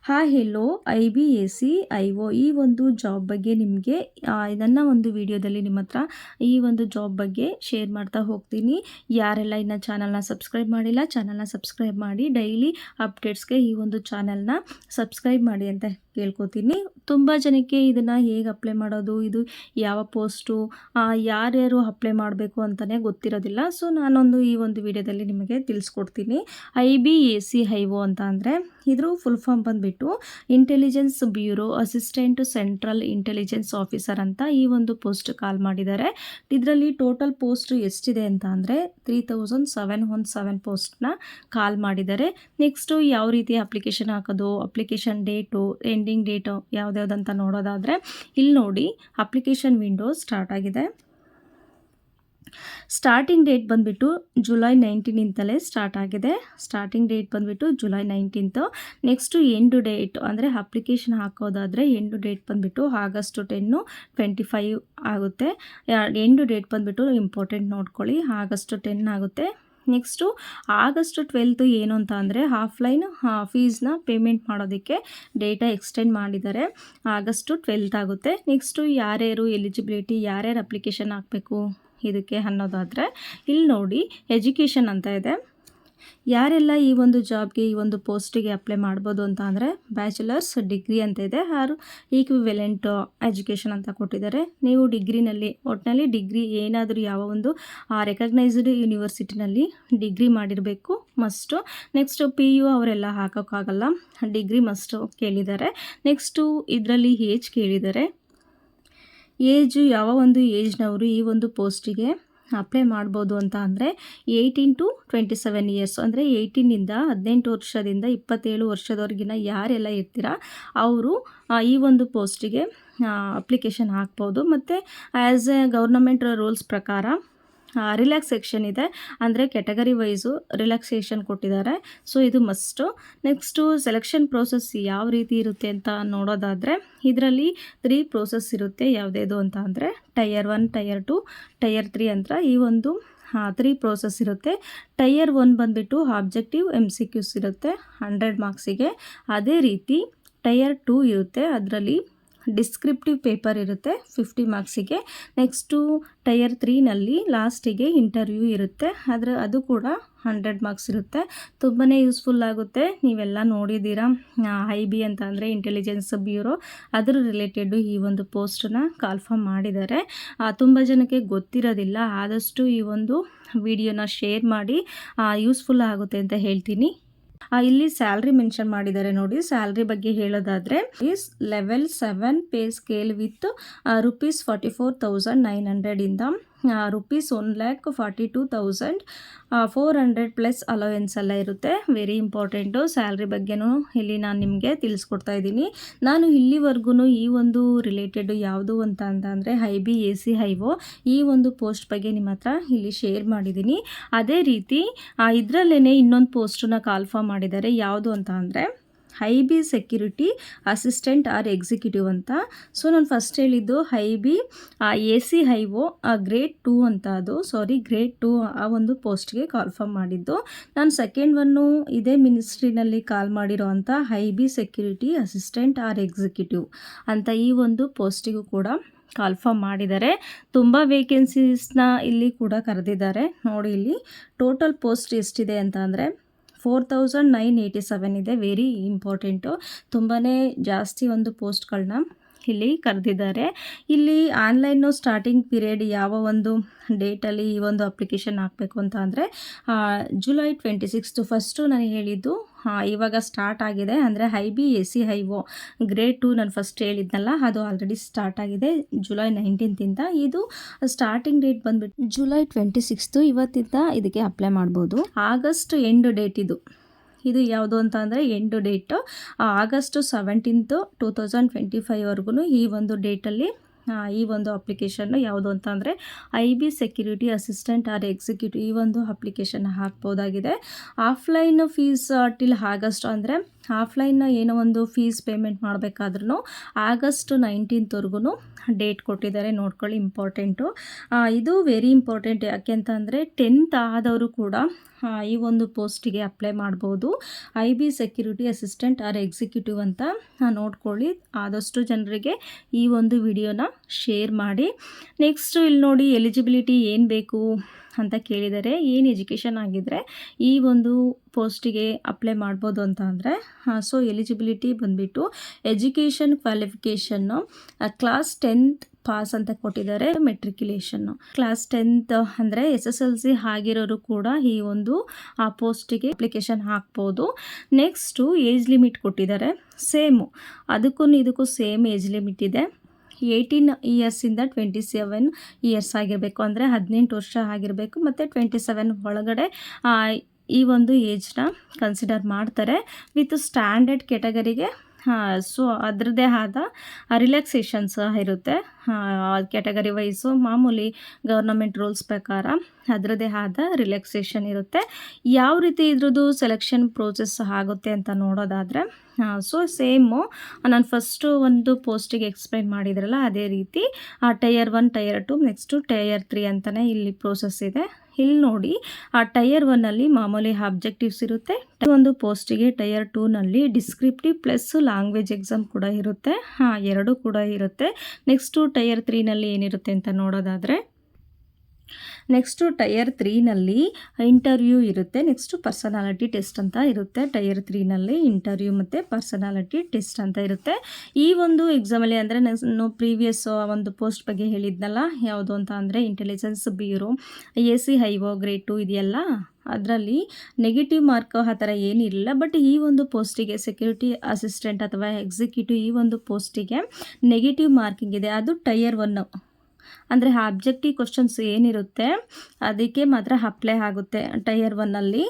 Hello IBAC-IO ಈ ಒಂದು job ಬಗ್ಗೆ ನಿಮಗೆ ನನ್ನ ಒಂದು ವಿಡಿಯೋದಲ್ಲಿ ನಿಮ್ಮ ಹತ್ರ ಈ ಒಂದು ಜಾಬ್ ಬಗ್ಗೆ ಶೇರ್ ಮಾಡ್ತಾ ಹೋಗ್ತೀನಿ. ಯಾರೆಲ್ಲ ಇನ್ನು ಚಾನಲ್ನ ಸಬ್ಸ್ಕ್ರೈಬ್ ಮಾಡಿಲ್ಲ, ಚಾನಲ್ನ ಸಬ್ಸ್ಕ್ರೈಬ್ ಮಾಡಿ. ಡೈಲಿ ಅಪ್ಡೇಟ್ಸ್ಗೆ ಈ ಒಂದು ಚಾನಲ್ನ ಸಬ್ಸ್ಕ್ರೈಬ್ ಮಾಡಿ ಅಂತ ಕೇಳ್ಕೊತೀನಿ. ತುಂಬ ಜನಕ್ಕೆ ಇದನ್ನು ಹೇಗೆ ಅಪ್ಲೈ ಮಾಡೋದು, ಇದು ಯಾವ ಪೋಸ್ಟು, ಯಾರ್ಯಾರು ಅಪ್ಲೈ ಮಾಡಬೇಕು ಅಂತಲೇ ಗೊತ್ತಿರೋದಿಲ್ಲ. ಸೊ ನಾನೊಂದು ಈ ಒಂದು ವಿಡಿಯೋದಲ್ಲಿ ನಿಮಗೆ ತಿಳಿಸ್ಕೊಡ್ತೀನಿ. IBAC-IO ಅಂತ ಅಂದರೆ ಇದ್ರ ಫುಲ್ ಫಾರ್ಮ್ ಬಂದುಬಿಟ್ಟು intelligence bureau assistant central intelligence officer ಅಂತ ಈ ಒಂದು ಪೋಸ್ಟ್ ಕಾಲ್ ಮಾಡಿದ್ದಾರೆ. ಇದರಲ್ಲಿ ಟೋಟಲ್ ಪೋಸ್ಟ್ ಎಷ್ಟಿದೆ ಅಂತ ಅಂದರೆ 3717 ಪೋಸ್ಟ್ನ ಕಾಲ್ ಮಾಡಿದ್ದಾರೆ. ನೆಕ್ಸ್ಟು ಯಾವ ರೀತಿ ಅಪ್ಲಿಕೇಶನ್ ಹಾಕೋದು, ಅಪ್ಲಿಕೇಶನ್ ಡೇಟು, ಎಂಡಿಂಗ್ ಡೇಟು ಯಾವುದ್ಯಾವುದಂತ ನೋಡೋದಾದರೆ ಇಲ್ಲಿ ನೋಡಿ, ಅಪ್ಲಿಕೇಶನ್ ವಿಂಡೋ ಸ್ಟಾರ್ಟ್ ಆಗಿದೆ. ಸ್ಟಾರ್ಟಿಂಗ್ ಡೇಟ್ ಬಂದುಬಿಟ್ಟು ಜುಲೈ 19 ಸ್ಟಾರ್ಟ್ ಆಗಿದೆ. ಸ್ಟಾರ್ಟಿಂಗ್ ಡೇಟ್ ಬಂದುಬಿಟ್ಟು ಜುಲೈ 19. ನೆಕ್ಸ್ಟು ಎಂಡು ಡೇಟ್ ಅಂದರೆ ಅಪ್ಲಿಕೇಶನ್ ಹಾಕೋದಾದರೆ ಎಂಡು ಡೇಟ್ ಬಂದುಬಿಟ್ಟು ಆಗಸ್ಟ್ 10, 25 ಆಗುತ್ತೆ. ಎಂಡು ಡೇಟ್ ಬಂದುಬಿಟ್ಟು ಇಂಪಾರ್ಟೆಂಟ್ ನೋಡ್ಕೊಳ್ಳಿ, ಆಗಸ್ಟ್ 10 ಆಗುತ್ತೆ. ನೆಕ್ಸ್ಟು ಆಗಸ್ಟ್ 12 ಏನು ಅಂತ ಅಂದರೆ ಆಫ್ಲೈನ್ ಫೀಸ್ನ ಪೇಮೆಂಟ್ ಮಾಡೋದಕ್ಕೆ ಡೇಟಾ ಎಕ್ಸ್ಟೆಂಡ್ ಮಾಡಿದ್ದಾರೆ, ಆಗಸ್ಟ್ 12 ಆಗುತ್ತೆ. ನೆಕ್ಸ್ಟು ಯಾರ್ಯಾರು ಎಲಿಜಿಬಿಲಿಟಿ, ಯಾರ್ಯಾರು ಅಪ್ಲಿಕೇಶನ್ ಹಾಕಬೇಕು ಇದಕ್ಕೆ ಅನ್ನೋದಾದರೆ ಇಲ್ಲಿ ನೋಡಿ, ಎಜುಕೇಷನ್ ಅಂತ ಇದೆ. ಯಾರೆಲ್ಲ ಈ ಒಂದು ಜಾಬ್ಗೆ, ಈ ಒಂದು ಪೋಸ್ಟಿಗೆ ಅಪ್ಲೈ ಮಾಡ್ಬೋದು ಅಂತ ಅಂದರೆ ಬ್ಯಾಚುಲರ್ಸ್ ಡಿಗ್ರಿ ಅಂತ ಇದೆ, ಆರು ಈಕ್ವಿವೆಲೆಂಟ್ ಎಜುಕೇಷನ್ ಅಂತ ಕೊಟ್ಟಿದ್ದಾರೆ. ನೀವು ಡಿಗ್ರಿನಲ್ಲಿ, ಒಟ್ಟಿನಲ್ಲಿ ಡಿಗ್ರಿ ಏನಾದರೂ ಯಾವ ಒಂದು ರೆಕಗ್ನೈಸ್ಡ್ ಯೂನಿವರ್ಸಿಟಿನಲ್ಲಿ ಡಿಗ್ರಿ ಮಾಡಿರಬೇಕು ಮಸ್ಟು. ನೆಕ್ಸ್ಟು PU ಅವರೆಲ್ಲ ಹಾಕೋಕ್ಕಾಗಲ್ಲ, ಡಿಗ್ರಿ ಮಸ್ಟು ಕೇಳಿದ್ದಾರೆ. ನೆಕ್ಸ್ಟು ಇದರಲ್ಲಿ ಏಜ್ ಕೇಳಿದ್ದಾರೆ. ಏಜು ಯಾವ ಒಂದು ಏಜ್ನವರು ಈ ಒಂದು ಪೋಸ್ಟಿಗೆ ಅಪ್ಲೈ ಮಾಡ್ಬೋದು ಅಂತ ಅಂದರೆ 18 to 27 ಇಯರ್ಸ್, ಅಂದರೆ 18ಇಂದ 18 ವರ್ಷದಿಂದ 27 ವರ್ಷದವರೆಗಿನ ಯಾರೆಲ್ಲ ಇರ್ತೀರಾ ಅವರು ಈ ಒಂದು ಪೋಸ್ಟಿಗೆ ಅಪ್ಲಿಕೇಶನ್ ಹಾಕ್ಬೋದು. ಮತ್ತು ಆ್ಯಸ್ ಎ ಗೌರ್ನಮೆಂಟ್ ರೂಲ್ಸ್ ಪ್ರಕಾರ ರಿಲ್ಯಾಕ್ಸೇಷನ್ ಇದೆ, ಅಂದರೆ ಕ್ಯಾಟಗರಿ ವೈಸು ರಿಲ್ಯಾಕ್ಸೇಷನ್ ಕೊಟ್ಟಿದ್ದಾರೆ. ಸೊ ಇದು ಮಸ್ಟು. ನೆಕ್ಸ್ಟು ಸೆಲೆಕ್ಷನ್ ಪ್ರೋಸೆಸ್ ಯಾವ ರೀತಿ ಇರುತ್ತೆ ಅಂತ ನೋಡೋದಾದರೆ ಇದರಲ್ಲಿ 3 ಪ್ರೋಸೆಸ್ ಇರುತ್ತೆ. ಯಾವುದೇದು ಅಂತ ಅಂದರೆ ಟೈಯರ್ 1, ಟೈಯರ್ 2, ಟೈಯರ್ 3 ಅಂತ ಈ ಒಂದು 3 ಪ್ರೋಸೆಸ್ ಇರುತ್ತೆ. ಟೈಯರ್ 1 ಬಂದುಬಿಟ್ಟು ಆಬ್ಜೆಕ್ಟಿವ್ MCQs ಇರುತ್ತೆ 100 ಮಾರ್ಕ್ಸಿಗೆ. ಅದೇ ರೀತಿ ಟೈಯರ್ 2 ಇರುತ್ತೆ, ಅದರಲ್ಲಿ ಡಿಸ್ಕ್ರಿಪ್ಟಿವ್ ಪೇಪರ್ ಇರುತ್ತೆ 50 ಮಾರ್ಕ್ಸಿಗೆ. ನೆಕ್ಸ್ಟು ಟೈಯರ್ 3ನಲ್ಲಿ ಲಾಸ್ಟಿಗೆ ಇಂಟರ್ವ್ಯೂ ಇರುತ್ತೆ, ಅದು ಕೂಡ 100 ಮಾರ್ಕ್ಸ್ ಇರುತ್ತೆ. ತುಂಬಾ ಯೂಸ್ಫುಲ್ ಆಗುತ್ತೆ. ನೀವೆಲ್ಲ ನೋಡಿದ್ದೀರಾ, IB ಅಂತ ಅಂದರೆ ಇಂಟೆಲಿಜೆನ್ಸ್ ಬ್ಯೂರೋ, ಅದರ ರಿಲೇಟೆಡು ಈ ಒಂದು ಪೋಸ್ಟನ್ನ ಕಾಲ್ಫಾರ್ಮ್ ಮಾಡಿದ್ದಾರೆ. ತುಂಬ ಜನಕ್ಕೆ ಗೊತ್ತಿರೋದಿಲ್ಲ, ಆದಷ್ಟು ಈ ಒಂದು ವಿಡಿಯೋನ ಶೇರ್ ಮಾಡಿ, ಯೂಸ್ಫುಲ್ ಆಗುತ್ತೆ ಅಂತ ಹೇಳ್ತೀನಿ. ಇಲ್ಲಿ ಸ್ಯಾಲ್ರಿ ಮೆನ್ಷನ್ ಮಾಡಿದ್ದಾರೆ ನೋಡಿ. ಸ್ಯಾಲ್ರಿ ಬಗ್ಗೆ ಹೇಳೋದಾದರೆ ಲೆವೆಲ್ 7 ಪೇ ಸ್ಕೇಲ್ ವಿತ್ ₹44,900 ಇಂದ ₹1,42,400 ಪ್ಲಸ್ ಅಲೋವೆನ್ಸ್ ಎಲ್ಲ ಇರುತ್ತೆ. Very important. ಸ್ಯಾಲ್ರಿ ಬಗ್ಗೆನೂ ಇಲ್ಲಿ ನಾನು ನಿಮಗೆ ತಿಳಿಸ್ಕೊಡ್ತಾ ಇದ್ದೀನಿ. ನಾನು ಇಲ್ಲಿವರೆಗೂ ಈ ಒಂದು ರಿಲೇಟೆಡು ಯಾವುದು ಅಂತ ಅಂದರೆ IBAC-IO ಈ ಒಂದು ಪೋಸ್ಟ್ ಬಗ್ಗೆ ನಿಮ್ಮ ಹತ್ರ ಇಲ್ಲಿ ಶೇರ್ ಮಾಡಿದ್ದೀನಿ. ಅದೇ ರೀತಿ ಇದರಲ್ಲೇ ಇನ್ನೊಂದು ಪೋಸ್ಟನ್ನ ಕಾಲ್ಫಾರ್ಮ್ ಮಾಡಿದ್ದಾರೆ. ಯಾವುದು ಅಂತ ಅಂದರೆ IB security assistant or executive ಅಂತ. ಸೊ ನಾನು ಫಸ್ಟ್ ಹೇಳಿದ್ದು IBAC-IO ಗ್ರೇಡ್ 2 ಅಂತ, ಗ್ರೇಡ್ 2 ಆ ಒಂದು ಪೋಸ್ಟ್ಗೆ ಕಾಲ್ಫಾರ್ಮ್ ಮಾಡಿದ್ದು. ನಾನು ಸೆಕೆಂಡ್ ಒನ್ನು ಇದೇ ಮಿನಿಸ್ಟ್ರಿನಲ್ಲಿ ಕಾಲ್ ಮಾಡಿರೋ ಅಂಥ IB security assistant or executive ಅಂತ ಈ ಒಂದು ಪೋಸ್ಟಿಗೂ ಕೂಡ ಕಾಲ್ಫಾರ್ಮ್ ಮಾಡಿದ್ದಾರೆ. ತುಂಬ ವೇಕೆನ್ಸೀಸ್ನ ಇಲ್ಲಿ ಕೂಡ ಕರೆದಿದ್ದಾರೆ ನೋಡಿ. ಇಲ್ಲಿ ಟೋಟಲ್ ಪೋಸ್ಟ್ ಎಷ್ಟಿದೆ ಅಂತ ಅಂದರೆ 4,987 ಇದೆ. Very important. ತುಂಬಾ ಜಾಸ್ತಿ ಒಂದು ಪೋಸ್ಟ್ಗಳನ್ನ ಇಲ್ಲಿ ಕರೆದಿದ್ದಾರೆ. ಇಲ್ಲಿ ಆನ್ಲೈನು ಸ್ಟಾರ್ಟಿಂಗ್ ಪೀರಿಯಡ್ ಯಾವ ಒಂದು ಡೇಟಲ್ಲಿ ಈ ಒಂದು ಅಪ್ಲಿಕೇಶನ್ ಹಾಕಬೇಕು ಅಂತ ಅಂದರೆ ಜುಲೈ 26 ಫಸ್ಟು ನಾನು ಹೇಳಿದ್ದು ಇವಾಗ ಸ್ಟಾರ್ಟ್ ಆಗಿದೆ. ಅಂದರೆ IBAC-IO ಗ್ರೇಡ್ 2 ನಾನು ಫಸ್ಟ್ ಹೇಳಿದ್ನಲ್ಲ, ಅದು ಆಲ್ರೆಡಿ ಸ್ಟಾರ್ಟ್ ಆಗಿದೆ ಜುಲೈ 19ಇಂದ. ಇದು ಸ್ಟಾರ್ಟಿಂಗ್ ಡೇಟ್ ಬಂದುಬಿಟ್ಟು ಜುಲೈ 26, ಇವತ್ತಿಂದ ಇದಕ್ಕೆ ಅಪ್ಲೈ ಮಾಡ್ಬೋದು. ಆಗಸ್ಟ್ ಎಂಡ್ ಡೇಟ್ ಇದು ಯಾವುದು ಅಂತ ಅಂದರೆ ಎಂಡು ಡೇಟು ಆಗಸ್ಟ್ 17, 2025ವರೆಗೂ ಈ ಒಂದು ಡೇಟಲ್ಲಿ ಈ ಒಂದು ಅಪ್ಲಿಕೇಶನ್ನು ಯಾವುದು ಅಂತ ಅಂದರೆ IB security assistant or executive ಈ ಒಂದು ಅಪ್ಲಿಕೇಶನ್ ಹಾಕ್ಬೋದಾಗಿದೆ. ಆಫ್ಲೈನ್ ಫೀಸ್ ಟಿಲ್ ಆಗಸ್ಟ್ ಅಂದರೆ ಆಫ್ಲೈನ್ನ ಏನೋ ಒಂದು ಫೀಸ್ ಪೇಮೆಂಟ್ ಮಾಡಬೇಕಾದ್ರೂ ಆಗಸ್ಟ್ 19ವರೆಗೂ ಡೇಟ್ ಕೊಟ್ಟಿದ್ದಾರೆ, ನೋಡ್ಕೊಳ್ಳಿ, ಇಂಪಾರ್ಟೆಂಟು. ಇದು ವೆರಿ ಇಂಪಾರ್ಟೆಂಟ್. ಯಾಕೆ ಅಂತಂದರೆ 10th ಆದವರು ಕೂಡ ಈ ಒಂದು ಪೋಸ್ಟಿಗೆ ಅಪ್ಲೈ ಮಾಡ್ಬೋದು. IB security assistant or executive ಅಂತ ನೋಡ್ಕೊಳ್ಳಿ. ಆದಷ್ಟು ಜನರಿಗೆ ಈ ಒಂದು ವಿಡಿಯೋನ ಶೇರ್ ಮಾಡಿ. ನೆಕ್ಸ್ಟು ಇಲ್ಲಿ ನೋಡಿ, ಎಲಿಜಿಬಿಲಿಟಿ ಏನು ಬೇಕು ಅಂತ ಕೇಳಿದರೆ, ಏನು ಎಜುಕೇಷನ್ ಆಗಿದ್ದರೆ ಈ ಒಂದು ಪೋಸ್ಟಿಗೆ ಅಪ್ಲೈ ಮಾಡ್ಬೋದು ಅಂತ ಅಂದರೆ, ಸೊ ಎಲಿಜಿಬಿಲಿಟಿ ಬಂದುಬಿಟ್ಟು education qualification class 10th pass ಅಂತ ಕೊಟ್ಟಿದ್ದಾರೆ. ಮೆಟ್ರಿಕ್ಯುಲೇಷನ್ನು ಕ್ಲಾಸ್ 10th ಅಂದರೆ SSLC ಆಗಿರೋರು ಕೂಡ ಈ ಒಂದು ಪೋಸ್ಟಿಗೆ ಅಪ್ಲಿಕೇಶನ್ ಹಾಕ್ಬೋದು. ನೆಕ್ಸ್ಟು ಏಜ್ ಲಿಮಿಟ್ ಕೊಟ್ಟಿದ್ದಾರೆ. ಸೇಮು ಇದಕ್ಕೂ ಸೇಮ್ ಏಜ್ ಲಿಮಿಟ್ ಇದೆ. 18 ಇಯರ್ಸಿಂದ 27 ಇಯರ್ಸ್ ಆಗಿರಬೇಕು, ಅಂದರೆ 18 ವರ್ಷ ಆಗಿರಬೇಕು, ಮತ್ತು 27 ಒಳಗಡೆ ಈ ಒಂದು ಏಜ್ನ ಕನ್ಸಿಡರ್ ಮಾಡ್ತಾರೆ. ವಿತ್ ಸ್ಟ್ಯಾಂಡರ್ಡ್ ಕೆಟಗರಿಗೆ ಸೊ ಅದರದ್ದೇ ಆದ ರಿಲ್ಯಾಕ್ಸೇಷನ್ಸ್ ಇರುತ್ತೆ. ಕ್ಯಾಟಗರಿ ವೈಸು ಮಾಮೂಲಿ ಗೌರ್ನಮೆಂಟ್ ರೂಲ್ಸ್ ಪ್ರಕಾರ ಅದರದ್ದೇ ಆದ ರಿಲ್ಯಾಕ್ಸೇಷನ್ ಇರುತ್ತೆ. ಯಾವ ರೀತಿ ಇದ್ರದ್ದು ಸೆಲೆಕ್ಷನ್ ಪ್ರೋಸೆಸ್ ಆಗುತ್ತೆ ಅಂತ ನೋಡೋದಾದರೆ, ಸೊ ಸೇಮು ನಾನು ಫಸ್ಟು ಒಂದು ಪೋಸ್ಟಿಗೆ ಎಕ್ಸ್ಪ್ಲೈನ್ ಮಾಡಿದ್ರಲ್ಲ ಅದೇ ರೀತಿ ಟೈಯರ್ 1, ಟೈಯರ್ 2, ನೆಕ್ಸ್ಟು ಟೈಯರ್ 3 ಅಂತಲೇ ಇಲ್ಲಿ ಪ್ರೋಸೆಸ್ ಇದೆ. ಇಲ್ಲಿ ನೋಡಿ, ಟೈಯರ್ 1ಅಲ್ಲಿ ಮಾಮೂಲಿ ಆಬ್ಜೆಕ್ಟಿವ್ಸ್ ಇರುತ್ತೆ. ಒಂದು ಪೋಸ್ಟಿಗೆ ಟೈಯರ್ 2ನಲ್ಲಿ ಡಿಸ್ಕ್ರಿಪ್ಟಿವ್ ಪ್ಲಸ್ ಲ್ಯಾಂಗ್ವೇಜ್ ಎಕ್ಸಾಮ್ ಕೂಡ ಇರುತ್ತೆ. ಎರಡೂ ಕೂಡ ಇರುತ್ತೆ. ನೆಕ್ಸ್ಟು ಟೈಯರ್ 3ನಲ್ಲಿ ಏನಿರುತ್ತೆ ಅಂತ ನೋಡೋದಾದರೆ, ನೆಕ್ಸ್ಟು ಟೈಯರ್ 3ನಲ್ಲಿ ಇಂಟರ್ವ್ಯೂ ಇರುತ್ತೆ. ನೆಕ್ಸ್ಟು ಪರ್ಸನಾಲಿಟಿ ಟೆಸ್ಟ್ ಅಂತ ಇರುತ್ತೆ. ಟೈಯರ್ 3ನಲ್ಲಿ ಇಂಟರ್ವ್ಯೂ ಮತ್ತು ಪರ್ಸನಾಲಿಟಿ ಟೆಸ್ಟ್ ಅಂತ ಇರುತ್ತೆ. ಈ ಒಂದು ಎಕ್ಸಾಮಲ್ಲಿ ಅಂದರೆ ನಾನು ಪ್ರೀವಿಯಸ್ ಒಂದು ಪೋಸ್ಟ್ ಬಗ್ಗೆ ಹೇಳಿದ್ನಲ್ಲ, ಯಾವುದು ಅಂತ ಅಂದರೆ ಇಂಟೆಲಿಜೆನ್ಸ್ ಬ್ಯೂರೋ, ACIO ಗ್ರೇಡ್ 2 ಇದೆಯಲ್ಲ, ಅದರಲ್ಲಿ ನೆಗೆಟಿವ್ ಮಾರ್ಕ್ ಆ ಥರ ಏನಿರಲಿಲ್ಲ. ಬಟ್ ಈ ಒಂದು ಪೋಸ್ಟಿಗೆ ಸೆಕ್ಯೂರಿಟಿ ಅಸಿಸ್ಟೆಂಟ್ ಅಥವಾ ಎಕ್ಸಿಕ್ಯೂಟಿವ್ ಈ ಒಂದು ಪೋಸ್ಟಿಗೆ ನೆಗೆಟಿವ್ ಮಾರ್ಕಿಂಗ್ ಇದೆ. ಅದು ಟೈಯರ್ 1 ಅಂದರೆ ಆಬ್ಜೆಕ್ಟಿವ್ ಕ್ವಶನ್ಸ್ ಏನಿರುತ್ತೆ ಅದಕ್ಕೆ ಮಾತ್ರ ಅಪ್ಲೈ ಆಗುತ್ತೆ. ಟೈಯರ್ 1ಅಲ್ಲಿ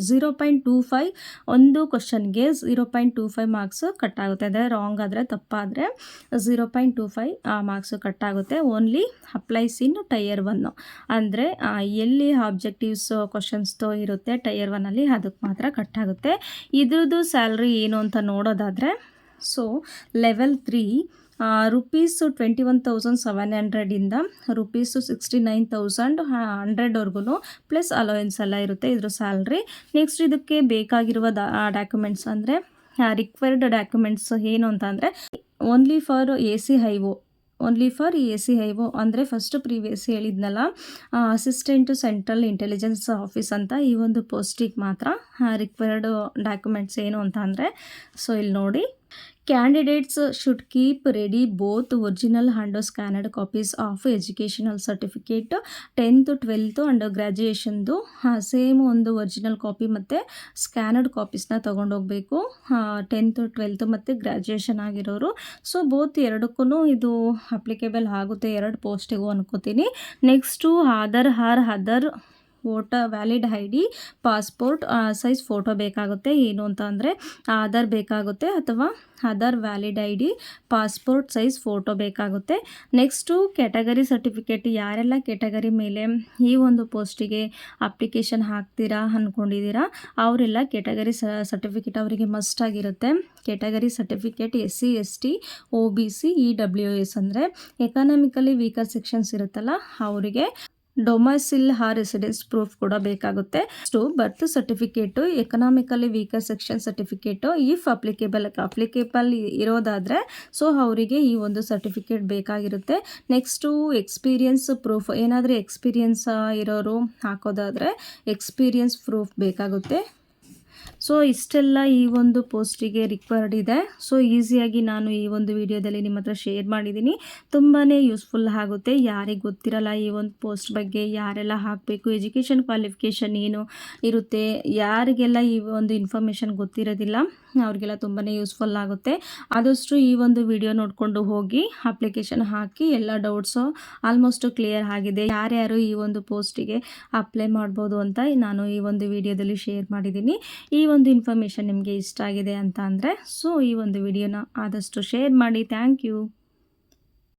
0.25 ಒಂದು ಕ್ವಶನ್ಗೆ 0.25 ಮಾರ್ಕ್ಸು ಕಟ್ಟಾಗುತ್ತೆ. ಅಂದರೆ ರಾಂಗ್ ಆದರೆ, ತಪ್ಪಾದರೆ 0.25 ಮಾರ್ಕ್ಸು ಕಟ್ಟಾಗುತ್ತೆ. ಓನ್ಲಿ ಅಪ್ಲೈಸ್ ಇನ್ ಟೈಯರ್ 1. ಅಂದರೆ ಎಲ್ಲಿ ಆಬ್ಜೆಕ್ಟಿವ್ಸ್ ಕ್ವಶನ್ಸ್ದು ಇರುತ್ತೆ ಟೈಯರ್ 1ಅಲ್ಲಿ ಅದಕ್ಕೆ ಮಾತ್ರ ಕಟ್ಟಾಗುತ್ತೆ. ಇದ್ರದ್ದು ಸ್ಯಾಲ್ರಿ ಏನು ಅಂತ ನೋಡೋದಾದರೆ, ಸೊ ಲೆವೆಲ್ 3 ರುಪೀಸ್ 21,700ಇಂದ ರುಪೀಸ್ 69,100ವರೆಗೂ ಪ್ಲಸ್ ಅಲೋಯನ್ಸ್ ಎಲ್ಲ ಇರುತ್ತೆ ಇದ್ರ ಸ್ಯಾಲ್ರಿ. ನೆಕ್ಸ್ಟ್ ಇದಕ್ಕೆ ಬೇಕಾಗಿರುವ ಡಾಕ್ಯುಮೆಂಟ್ಸ್ ಅಂದರೆ ರಿಕ್ವೈರ್ಡ್ ಡಾಕ್ಯುಮೆಂಟ್ಸ್ ಏನು ಅಂತ ಅಂದರೆ, ಓನ್ಲಿ ಫಾರ್ ACIO ಅಂದರೆ ಫಸ್ಟ್ ಪ್ರೀವಿಯಸ್ ಹೇಳಿದ್ನಲ್ಲ, ಅಸಿಸ್ಟೆಂಟ್ ಸೆಂಟ್ರಲ್ ಇಂಟೆಲಿಜೆನ್ಸ್ ಆಫೀಸ್ ಅಂತ ಈ ಒಂದು ಪೋಸ್ಟಿಗೆ ಮಾತ್ರ ರಿಕ್ವೈರ್ಡ್ ಡಾಕ್ಯುಮೆಂಟ್ಸ್ ಏನು ಅಂತ ಅಂದರೆ, ಸೊ ಇಲ್ಲಿ ನೋಡಿ, candidates should keep ready both original and scanned copies of educational certificate 10th 12th and ಗ್ರ್ಯಾಜುಯೇಷನ್ದು ಸೇಮ್ ಒಂದು ಒರಿಜಿನಲ್ ಕಾಪಿ ಮತ್ತು ಸ್ಕ್ಯಾನರ್ಡ್ ಕಾಪೀಸ್ನ ತೊಗೊಂಡೋಗ್ಬೇಕು. 10th 12th ಮತ್ತು ಗ್ರ್ಯಾಜುಯೇಷನ್ ಆಗಿರೋರು. ಸೊ ಬೋತ್ ಎರಡಕ್ಕೂ ಇದು ಅಪ್ಲಿಕೇಬಲ್ ಆಗುತ್ತೆ, 2 ಪೋಸ್ಟಿಗೂ ಅನ್ಕೋತೀನಿ. Next other valid ID, passport size photo ಬೇಕಾಗುತ್ತೆ. ಏನು ಅಂತ ಅಂದರೆ ಆಧಾರ್ ಬೇಕಾಗುತ್ತೆ ಅಥವಾ other valid ID, passport size photo ಬೇಕಾಗುತ್ತೆ. ನೆಕ್ಸ್ಟು ಕ್ಯಾಟಗರಿ ಸರ್ಟಿಫಿಕೇಟ್, ಯಾರೆಲ್ಲ ಕ್ಯಾಟಗರಿ ಮೇಲೆ ಈ ಒಂದು ಪೋಸ್ಟಿಗೆ ಅಪ್ಲಿಕೇಶನ್ ಹಾಕ್ತೀರಾ ಅಂದ್ಕೊಂಡಿದ್ದೀರಾ ಅವರೆಲ್ಲ ಕ್ಯಾಟಗರಿ ಸರ್ಟಿಫಿಕೇಟ್ ಅವರಿಗೆ ಮಸ್ಟ್ ಆಗಿರುತ್ತೆ. Category certificate SC ST OBC EWS ಅಂದರೆ ಎಕನಾಮಿಕಲಿ ವೀಕರ್ ಸೆಕ್ಷನ್ಸ್ ಇರುತ್ತಲ್ಲ ಅವರಿಗೆ ಡೊಮೈಸಿಲ್ ರೆಸಿಡೆನ್ಸ್ ಪ್ರೂಫ್ ಕೂಡ ಬೇಕಾಗುತ್ತೆ. Birth certificate, economically weaker section certificate if applicable ಇರೋದಾದರೆ ಸೊ ಅವರಿಗೆ ಈ ಒಂದು ಸರ್ಟಿಫಿಕೇಟ್ ಬೇಕಾಗಿರುತ್ತೆ. ನೆಕ್ಸ್ಟು ಎಕ್ಸ್ಪೀರಿಯನ್ಸ್ ಪ್ರೂಫ್, ಏನಾದರೂ ಎಕ್ಸ್ಪೀರಿಯನ್ಸ್ ಇರೋರು ಹಾಕೋದಾದರೆ ಎಕ್ಸ್ಪೀರಿಯನ್ಸ್ ಪ್ರೂಫ್ ಬೇಕಾಗುತ್ತೆ. ಸೊ ಇಷ್ಟೆಲ್ಲ ಈ ಒಂದು ಪೋಸ್ಟಿಗೆ ರಿಕ್ವೈರ್ಡ್ ಇದೆ. ಸೊ ಈಸಿಯಾಗಿ ನಾನು ಈ ಒಂದು ವಿಡಿಯೋದಲ್ಲಿ ನಿಮ್ಮ ಹತ್ರ ಶೇರ್ ಮಾಡಿದ್ದೀನಿ. ತುಂಬಾ ಯೂಸ್ಫುಲ್ ಆಗುತ್ತೆ. ಯಾರಿಗೆ ಗೊತ್ತಿರಲ್ಲ ಈ ಒಂದು ಪೋಸ್ಟ್ ಬಗ್ಗೆ, ಯಾರೆಲ್ಲ ಹಾಕಬೇಕು, ಎಜುಕೇಷನ್ ಕ್ವಾಲಿಫಿಕೇಷನ್ ಏನು ಇರುತ್ತೆ, ಯಾರಿಗೆಲ್ಲ ಈ ಒಂದು ಇನ್ಫಾರ್ಮೇಷನ್ ಗೊತ್ತಿರೋದಿಲ್ಲ ಅವ್ರಿಗೆಲ್ಲ ತುಂಬಾ ಯೂಸ್ಫುಲ್ ಆಗುತ್ತೆ. ಆದಷ್ಟು ಈ ಒಂದು ವಿಡಿಯೋ ನೋಡಿಕೊಂಡು ಹೋಗಿ ಅಪ್ಲಿಕೇಶನ್ ಹಾಕಿ. ಎಲ್ಲ ಡೌಟ್ಸು ಆಲ್ಮೋಸ್ಟ್ ಕ್ಲಿಯರ್ ಆಗಿದೆ. ಯಾರ್ಯಾರು ಈ ಒಂದು ಪೋಸ್ಟಿಗೆ ಅಪ್ಲೈ ಮಾಡ್ಬೋದು ಅಂತ ನಾನು ಈ ಒಂದು ವಿಡಿಯೋದಲ್ಲಿ ಶೇರ್ ಮಾಡಿದ್ದೀನಿ. ಈ ಒಂದು ಇನ್ಫಾರ್ಮೇಷನ್ ನಿಮಗೆ ಇಷ್ಟ ಆಗಿದೆ ಅಂತ ಅಂದರೆ ಸೊ ಈ ಒಂದು ವಿಡಿಯೋನ ಆದಷ್ಟು ಶೇರ್ ಮಾಡಿ. Thank you.